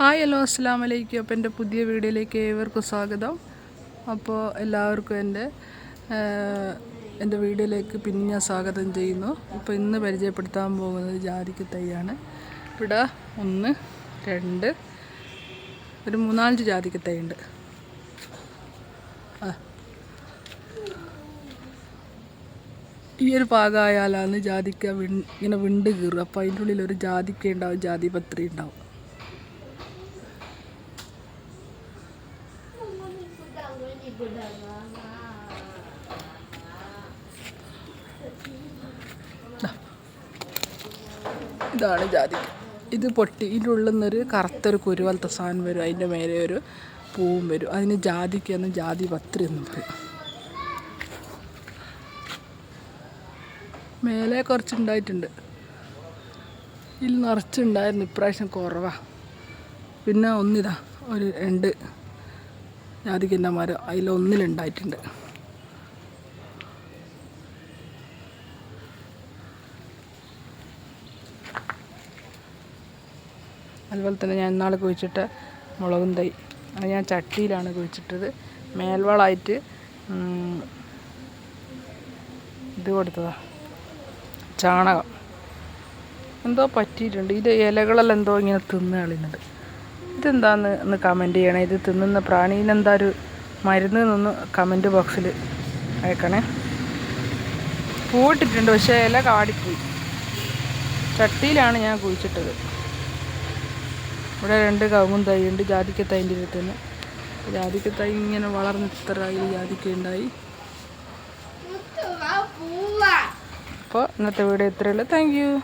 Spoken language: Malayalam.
ഹായ് ഹലോ അസ്സലാമു അലൈക്കും. അപ്പോൾ എൻ്റെ പുതിയ വീഡിയോയിലേക്ക് ഏവർക്കും സ്വാഗതം. അപ്പോൾ എല്ലാവർക്കും എൻ്റെ വീഡിയോയിലേക്ക് പിന്നെ ഞാൻ സ്വാഗതം ചെയ്യുന്നു. ഇപ്പോൾ ഇന്ന് പരിചയപ്പെടുത്താൻ പോകുന്നത് ജാതിക്ക തൈയാണ്. ഇവിടെ 1 2 ഒരു 3-4 ജാതിക്ക തൈ ഉണ്ട്. ഈ ഒരു പാകമായാലാണ് ജാതിക്ക ഇങ്ങനെ വിണ്ട് കീറുക. അപ്പോൾ അതിൻ്റെ ഉള്ളിലൊരു ജാതിക്ക ഉണ്ടാവും, ജാതിപത്രി ഉണ്ടാവും. ഇതാണ് ജാതിക്ക. ഇത് പൊട്ടി ഇതിൻ്റെ ഉള്ളിൽ നിന്നൊരു കറുത്തൊരു കുരുവലത്തെ സാധനം വരും. അതിൻ്റെ മേലെ ഒരു പൂവും വരും. അതിന് ജാതിക്ക എന്ന് ജാതിപത്രി എന്നും പറയും. മേലെ കുറച്ചുണ്ടായിട്ടുണ്ട്. ഇതിൽ നിറച്ചുണ്ടായിരുന്നു, ഇപ്രാവശ്യം കുറവാണ്. പിന്നെ ഒന്നിതാ ഒരു 2 ജാതിക്കൻ്റെ മരം അതിലൊന്നിലുണ്ടായിട്ടുണ്ട്. അതുപോലെ തന്നെ ഞാൻ ഇന്നാൾ കുഴിച്ചിട്ട് മുളകും തൈ അത് ഞാൻ ചട്ടിയിലാണ് കുഴിച്ചിട്ടത്. മേൽവളമായിട്ട് ഇത് കൊടുത്തതാ, ചാണകം. എന്തോ പറ്റിയിട്ടുണ്ട്. ഇത് ഇലകളെല്ലാം എന്തോ ഇങ്ങനെ തിന്ന് കളയുന്നുണ്ട്. ഇതെന്താന്ന് ഒന്ന് കമൻറ്റ് ചെയ്യണേ. ഇത് തിന്നുന്ന പ്രാണീനെന്താ ഒരു മരുന്ന് നിന്ന് കമൻറ്റ് ബോക്സിൽ അയക്കണേ. പൂവിട്ടിട്ടുണ്ട്, പക്ഷേ ഇല കാടിപ്പോയി. ചട്ടിയിലാണ് ഞാൻ കുഴിച്ചിട്ടത്. ഇവിടെ 2 കവുങ്ങും തൈ ഉണ്ട്. ജാതിക്ക തൈൻ്റെ അടുത്ത് തന്നെ ജാതിക്ക തൈ ഇങ്ങനെ വളർന്ന് ഇത്ര ജാതിക്ക ഉണ്ടായി. അപ്പോൾ ഇന്നത്തെ വീഡിയോ ഇത്രയേ ഉള്ളൂ. Thank you.